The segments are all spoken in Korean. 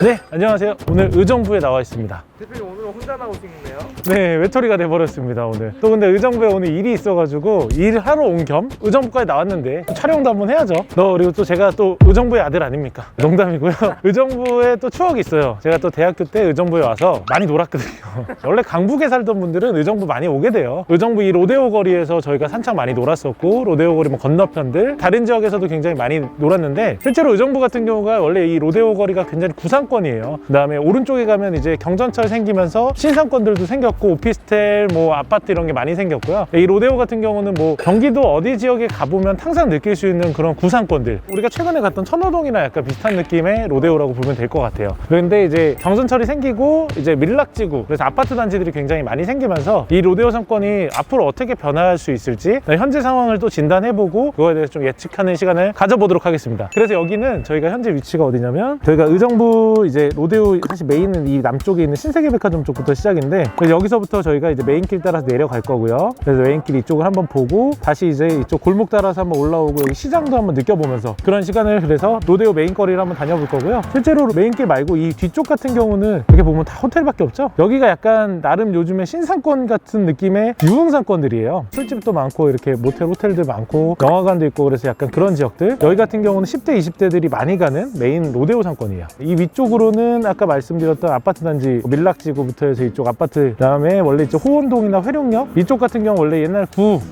네, 안녕하세요. 오늘 의정부에 나와 있습니다. 대표님 오늘은 혼자 나오시네요? 네, 외톨이가 돼버렸습니다 오늘. 또 근데 의정부에 오늘 일이 있어가지고 일하러 온 겸 의정부까지 나왔는데 촬영도 한번 해야죠. 그리고 또 제가 또 의정부의 아들 아닙니까? 농담이고요. 의정부에 또 추억이 있어요. 제가 또 대학교 때 의정부에 와서 많이 놀았거든요. 원래 강북에 살던 분들은 의정부 많이 오게 돼요. 의정부 이 로데오 거리에서 저희가 한창 많이 놀았었고, 로데오 거리 뭐 건너편들 다른 지역에서도 굉장히 많이 놀았는데, 실제로 의정부 같은 경우가 원래 이 로데오 거리가 굉장히 구상권이에요. 그 다음에 오른쪽에 가면 이제 경전철 생기면서 신상권들도 생겼고, 오피스텔 뭐 아파트 이런 게 많이 생겼고요. 이 로데오 같은 경우는 뭐 경기도 어디 지역에 가보면 항상 느낄 수 있는 그런 구상권들, 우리가 최근에 갔던 천호동이나 약간 비슷한 느낌의 로데오라고 보면 될 것 같아요. 그런데 이제 경전철이 생기고 이제 밀락지구, 그래서 아파트 단지들이 굉장히 많이 생기면서 이 로데오 상권이 앞으로 어떻게 변화할 수 있을지 현재 상황을 또 진단해보고 그거에 대해서 좀 예측하는 시간을 가져보도록 하겠습니다. 그래서 여기는 저희가 현재 위치가 어디냐면, 저희가 의정부 이제 로데오 사실 메인은 이 남쪽에 있는 신세계백화점 쪽부터 시작인데, 그래서 여기서부터 저희가 이제 메인길 따라서 내려갈 거고요. 그래서 메인길 이쪽을 한번 보고 다시 이제 이쪽 골목 따라서 한번 올라오고 여기 시장도 한번 느껴보면서 그런 시간을, 그래서 로데오 메인거리를 한번 다녀볼 거고요. 실제로 메인길 말고 이 뒤쪽 같은 경우는 이렇게 보면 다 호텔밖에 없죠. 여기가 약간 나름 요즘에 신상권 같은 느낌의 유흥상권들이에요. 술집도 많고 이렇게 모텔 호텔들 많고 영화관도 있고, 그래서 약간 그런 지역들. 여기 같은 경우는 10대 20대들이 많이 가는 메인 로데오 상권이에요. 이 위쪽으로는 아까 말씀드렸던 아파트 단지 밀락지구부터 해서 이쪽 아파트, 그다음에 원래 이쪽 호원동이나 회룡역 이쪽 같은 경우 원래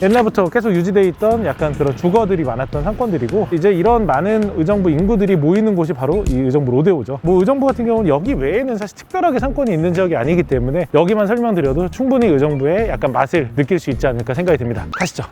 옛날부터 계속 유지되어 있던 약간 그런 주거들이 많았던 상권들이고, 이제 이런 많은 의정부 인구들이 모이는 곳이 바로 이 의정부 로데오죠. 뭐 의정부 같은 경우는 여기 외에는 사실 특별하게 상권이 있는 지역이 아니기 때문에 여기만 설명드려도 충분히 의정부의 약간 맛을 느낄 수 있지 않을까 생각이 듭니다. 가시죠.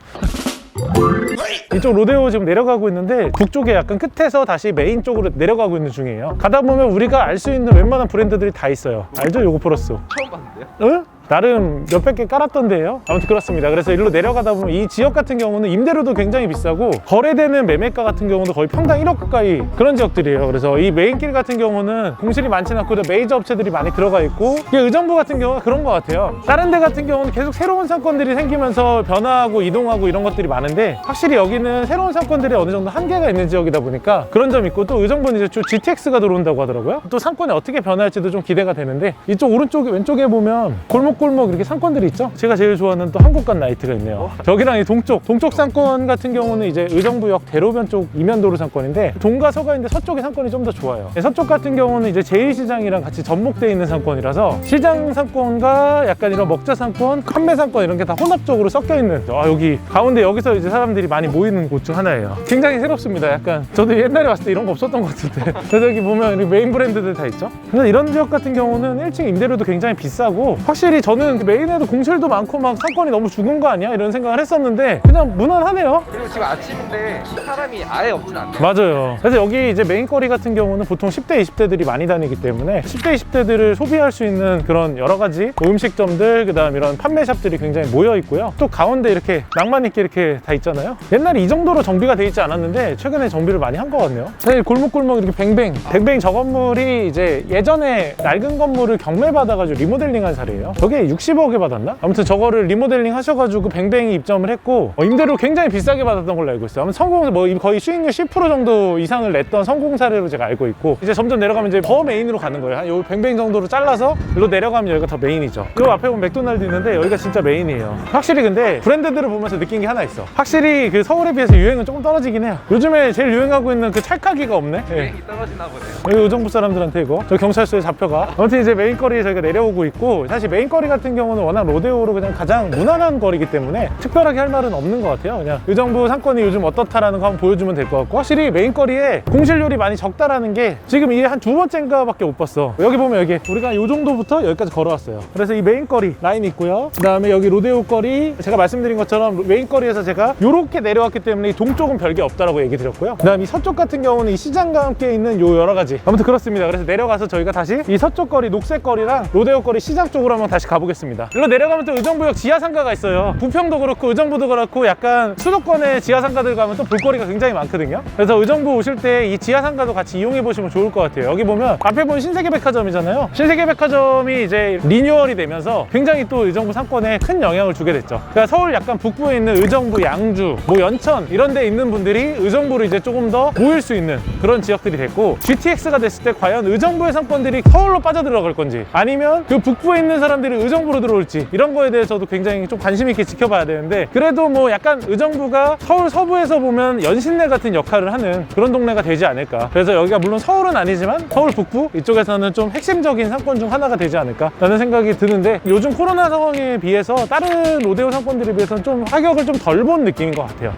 이쪽 로데오 지금 내려가고 있는데, 북쪽에 약간 끝에서 다시 메인 쪽으로 내려가고 있는 중이에요. 가다 보면 우리가 알 수 있는 웬만한 브랜드들이 다 있어요. 알죠? 요거 플러스. 처음 봤는데요? 응? 나름 몇백 개 깔았던데요. 아무튼 그렇습니다. 그래서 일로 내려가다 보면 이 지역 같은 경우는 임대료도 굉장히 비싸고, 거래되는 매매가 같은 경우도 거의 평당 1억 가까이 그런 지역들이에요. 그래서 이 메인길 같은 경우는 공실이 많지는 않고 메이저 업체들이 많이 들어가 있고, 이게 의정부 같은 경우가 그런 것 같아요. 다른 데 같은 경우는 계속 새로운 상권들이 생기면서 변화하고 이동하고 이런 것들이 많은데, 확실히 여기는 새로운 상권들이 어느 정도 한계가 있는 지역이다 보니까 그런 점이 있고, 또 의정부는 이제 GTX가 들어온다고 하더라고요. 또 상권이 어떻게 변할지도 좀 기대가 되는데, 이쪽 오른쪽에 왼쪽에 보면 골목 이렇게 상권들이 있죠. 제가 제일 좋아하는 또 한국관 나이트가 있네요. 저기랑 이 동쪽 상권 같은 경우는 이제 의정부역 대로변 쪽 이면도로 상권인데, 동과 서가인데 서쪽의 상권이 좀 더 좋아요. 서쪽 같은 경우는 이제 제1시장이랑 같이 접목되어 있는 상권이라서 시장 상권과 약간 이런 먹자 상권, 판매 상권 이런 게 다 혼합적으로 섞여 있는, 여기 가운데 여기서 이제 사람들이 많이 모이는 곳 중 하나예요. 굉장히 새롭습니다. 약간 저도 옛날에 왔을 때 이런 거 없었던 것 같은데. 그래서 여기 보면 메인 브랜드들 다 있죠. 근데 이런 지역 같은 경우는 1층 임대료도 굉장히 비싸고, 확실히 저는 메인에도 공실도 많고 막 상권이 너무 죽은 거 아니야? 이런 생각을 했었는데 그냥 무난하네요. 그리고 지금 아침인데 사람이 아예 없진 않네요. 맞아요. 그래서 여기 이제 메인거리 같은 경우는 보통 10대 20대들이 많이 다니기 때문에 10대 20대들을 소비할 수 있는 그런 여러 가지 음식점들, 그 다음 이런 판매샵들이 굉장히 모여 있고요. 또 가운데 이렇게 낭만 있게 이렇게 다 있잖아요. 옛날에 이 정도로 정비가 돼 있지 않았는데 최근에 정비를 많이 한 것 같네요. 사실 골목골목 이렇게 뱅뱅 저 건물이 이제 예전에 낡은 건물을 경매받아가지고 리모델링한 사례예요. 저게 60억에 받았나? 아무튼 저거를 리모델링 하셔가지고 뱅뱅이 입점을 했고, 임대료 굉장히 비싸게 받았던 걸로 알고 있어요. 아무튼 거의 수익률 10% 정도 이상을 냈던 성공 사례로 제가 알고 있고, 이제 점점 내려가면 이제 더 메인으로 가는 거예요. 한 요 뱅뱅 정도로 잘라서 일로 내려가면 여기가 더 메인이죠. 요 앞에 보면 맥도날드 있는데 여기가 진짜 메인이에요. 확실히 근데 브랜드들을 보면서 느낀 게 하나 있어. 확실히 그 서울에 비해서 유행은 조금 떨어지긴 해요. 요즘에 제일 유행하고 있는 그 찰칵이가 없네. 유행이 떨어지나 보네요. 여기 의정부 사람들한테 이거 저 경찰서에 잡혀가. 아무튼 이제 메인거리에 저희가 내려오고 있고, 사실 메인거리 같은 경우는 워낙 로데오로 그냥 가장 무난한 거리이기 때문에 특별하게 할 말은 없는 것 같아요. 그냥 의정부 상권이 요즘 어떻다라는 거 한번 보여주면 될 것 같고, 확실히 메인거리에 공실률이 많이 적다라는 게 지금 이게 한 두 번째인가 밖에 못 봤어. 여기 보면 여기 우리가 요 정도부터 여기까지 걸어왔어요. 그래서 이 메인거리 라인 있고요. 그 다음에 여기 로데오 거리, 제가 말씀드린 것처럼 메인거리에서 제가 요렇게 내려왔기 때문에 이 동쪽은 별게 없다라고 얘기 드렸고요. 그 다음에 이 서쪽 같은 경우는 이 시장과 함께 있는 요 여러 가지, 아무튼 그렇습니다. 그래서 내려가서 저희가 다시 이 서쪽 거리 녹색 거리랑 로데오 거리 시장 쪽으로 한번 다시 가보겠습니다. 일로 내려가면 또 의정부역 지하상가가 있어요. 부평도 그렇고 의정부도 그렇고 약간 수도권의 지하상가들 가면 또 볼거리가 굉장히 많거든요. 그래서 의정부 오실 때 이 지하상가도 같이 이용해 보시면 좋을 것 같아요. 여기 보면 앞에 보면 신세계백화점이잖아요. 신세계백화점이 이제 리뉴얼이 되면서 굉장히 또 의정부 상권에 큰 영향을 주게 됐죠. 그러니까 서울 약간 북부에 있는 의정부, 양주, 뭐 연천 이런 데 있는 분들이 의정부로 이제 조금 더 모일 수 있는 그런 지역들이 됐고, GTX가 됐을 때 과연 의정부의 상권들이 서울로 빠져들어갈 건지 아니면 그 북부에 있는 사람들이 의정부로 들어올지 이런 거에 대해서도 굉장히 좀 관심 있게 지켜봐야 되는데, 그래도 뭐 약간 의정부가 서울 서부에서 보면 연신내 같은 역할을 하는 그런 동네가 되지 않을까. 그래서 여기가 물론 서울은 아니지만 서울 북부 이쪽에서는 좀 핵심적인 상권 중 하나가 되지 않을까 라는 생각이 드는데, 요즘 코로나 상황에 비해서 다른 로데오 상권들에 비해서는 좀 타격을 좀 덜 본 느낌인 것 같아요.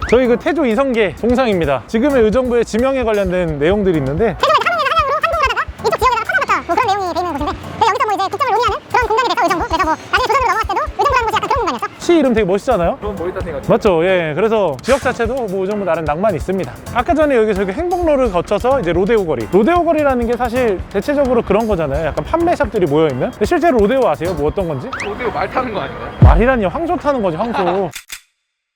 저희 그 태조 이성계 동상입니다. 지금의 의정부의 지명에 관련된 내용들이 있는데, 이쪽 지역에다가 터널부터 뭐 그런 내용이 돼 있는 곳인데, 여기서 뭐 이제 국정을 논의하는 그런 공간이 됐어, 의정부. 그래서 뭐 나중에 조선으로 넘어갔을 때도 의정부라는 곳이 약간 그런 공간이었어. 시 이름 되게 멋있잖아요. 그런 머리다 생각. 맞죠? 예. 그래서 지역 자체도 뭐 의정부 나름 낭만이 있습니다. 아까 전에 여기 저기 행복로를 거쳐서 이제 로데오 거리. 로데오 거리라는 게 사실 대체적으로 그런 거잖아요. 약간 판매샵들이 모여있는. 근데 실제로 로데오 아세요? 뭐 어떤 건지? 로데오 말 타는 거 아닌가요? 말이라니 황소 타는 거지, 황소.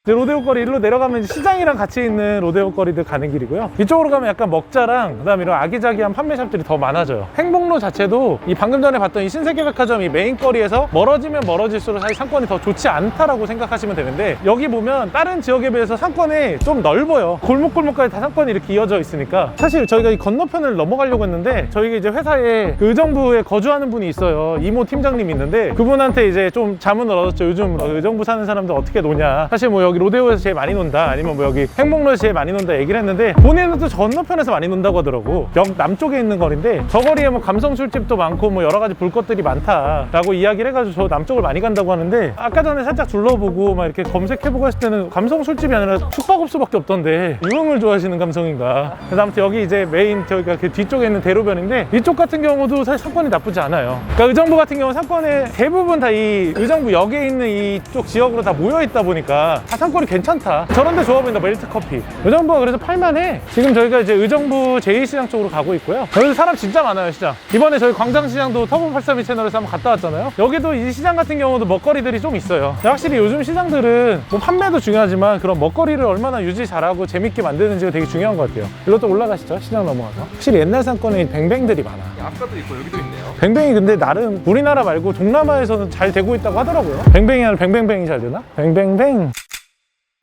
이제 로데오 거리 일로 내려가면 이제 시장이랑 같이 있는 로데오 거리들 가는 길이고요. 이쪽으로 가면 약간 먹자랑 그다음에 이런 아기자기한 판매샵들이 더 많아져요. 행복로 자체도 이 방금 전에 봤던 이 신세계백화점 이 메인 거리에서 멀어지면 멀어질수록 사실 상권이 더 좋지 않다라고 생각하시면 되는데, 여기 보면 다른 지역에 비해서 상권이 좀 넓어요. 골목골목까지 다 상권이 이렇게 이어져 있으니까. 사실 저희가 이 건너편을 넘어가려고 했는데, 저희가 이제 회사에 그 의정부에 거주하는 분이 있어요. 이모 팀장님이 있는데, 그분한테 이제 좀 자문을 얻었죠. 요즘 의정부 사는 사람들 어떻게 노냐. 사실 뭐 여기 로데오에서 제일 많이 논다, 아니면 뭐 여기 행복로에서 제일 많이 논다 얘기를 했는데, 본인은 또 건너편에서 많이 논다고 하더라고. 역 남쪽에 있는 거리인데, 저 거리에 뭐 감성 술집도 많고 뭐 여러 가지 볼 것들이 많다라고 이야기를 해가지고 저 남쪽을 많이 간다고 하는데, 아까 전에 살짝 둘러보고 막 이렇게 검색해보고 했을 때는 감성 술집이 아니라 숙박업소밖에 없던데 유흥을 좋아하시는 감성인가. 그래서 아무튼 여기 이제 메인 저희가 그 뒤쪽에 있는 대로변인데, 이쪽 같은 경우도 사실 상권이 나쁘지 않아요. 그러니까 의정부 같은 경우 상권에 대부분 다 이 의정부 역에 있는 이쪽 지역으로 다 모여있다 보니까 다 상권이 괜찮다. 저런데 좋아 보인다. 멜트 커피. 의정부가 그래서 팔만해. 지금 저희가 이제 의정부 제2시장 쪽으로 가고 있고요. 여기 사람 진짜 많아요, 시장. 이번에 저희 광장시장도 터보832 채널에서 한번 갔다 왔잖아요. 여기도 이 시장 같은 경우도 먹거리들이 좀 있어요. 확실히 요즘 시장들은 뭐 판매도 중요하지만 그런 먹거리를 얼마나 유지 잘하고 재밌게 만드는지가 되게 중요한 것 같아요. 일로 또 올라가시죠, 시장 넘어가서. 확실히 옛날 상권에 뱅뱅들이 많아. 아까도 있고 여기도 있네요. 뱅뱅이 근데 나름 우리나라 말고 동남아에서는 잘 되고 있다고 하더라고요. 뱅뱅이 아니라 뱅뱅뱅이 잘 되나? 뱅뱅뱅.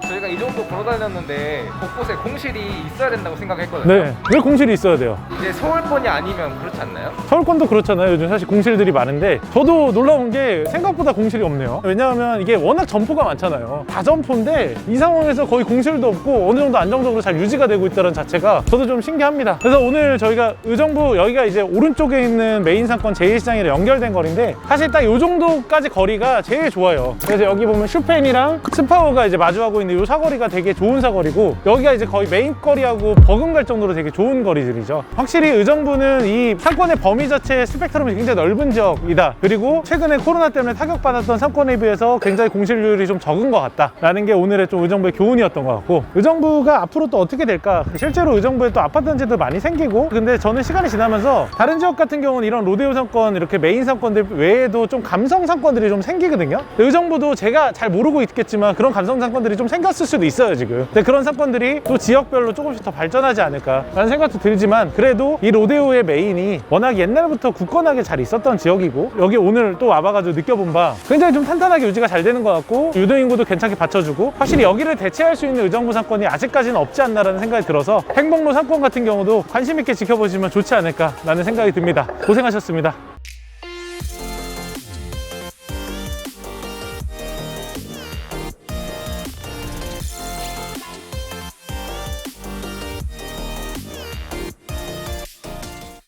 저희가 이 정도 걸어다녔는데 곳곳에 공실이 있어야 된다고 생각했거든요. 네. 왜 공실이 있어야 돼요? 이제 서울권이 아니면 그렇지 않나요? 서울권도 그렇잖아요. 요즘 사실 공실들이 많은데, 저도 놀라운 게 생각보다 공실이 없네요. 왜냐하면 이게 워낙 점포가 많잖아요. 다 점포인데 이 상황에서 거의 공실도 없고 어느 정도 안정적으로 잘 유지가 되고 있다는 자체가 저도 좀 신기합니다. 그래서 오늘 저희가 의정부, 여기가 이제 오른쪽에 있는 메인 상권 제1시장이랑 연결된 거리인데, 사실 딱 이 정도까지 거리가 제일 좋아요. 그래서 여기 보면 슈펜이랑 스파오가 이제 마주하고 있는 이 사거리가 되게 좋은 사거리고, 여기가 이제 거의 메인 거리하고 버금갈 정도로 되게 좋은 거리들이죠. 확실히 의정부는 이 상권의 범위 자체의 스펙트럼이 굉장히 넓은 지역이다. 그리고 최근에 코로나 때문에 타격받았던 상권에 비해서 굉장히 공실률이 좀 적은 것 같다라는 게 오늘의 좀 의정부의 교훈이었던 것 같고, 의정부가 앞으로 또 어떻게 될까. 실제로 의정부에 또 아파트 단지도 많이 생기고, 근데 저는 시간이 지나면서 다른 지역 같은 경우는 이런 로데오 상권, 이렇게 메인 상권들 외에도 좀 감성 상권들이 좀 생기거든요. 의정부도 제가 잘 모르고 있겠지만 그런 감성 상권들이 좀 생겼을 수도 있어요, 지금. 근데 그런 상권들이 또 지역별로 조금씩 더 발전하지 않을까라는 생각도 들지만, 그래도 이 로데오의 메인이 워낙 옛날부터 굳건하게 잘 있었던 지역이고, 여기 오늘 또 와봐가지고 느껴본 바 굉장히 좀 탄탄하게 유지가 잘 되는 것 같고, 유동인구도 괜찮게 받쳐주고, 확실히 여기를 대체할 수 있는 의정부 상권이 아직까지는 없지 않나라는 생각이 들어서 행복로 상권 같은 경우도 관심 있게 지켜보시면 좋지 않을까라는 생각이 듭니다. 고생하셨습니다.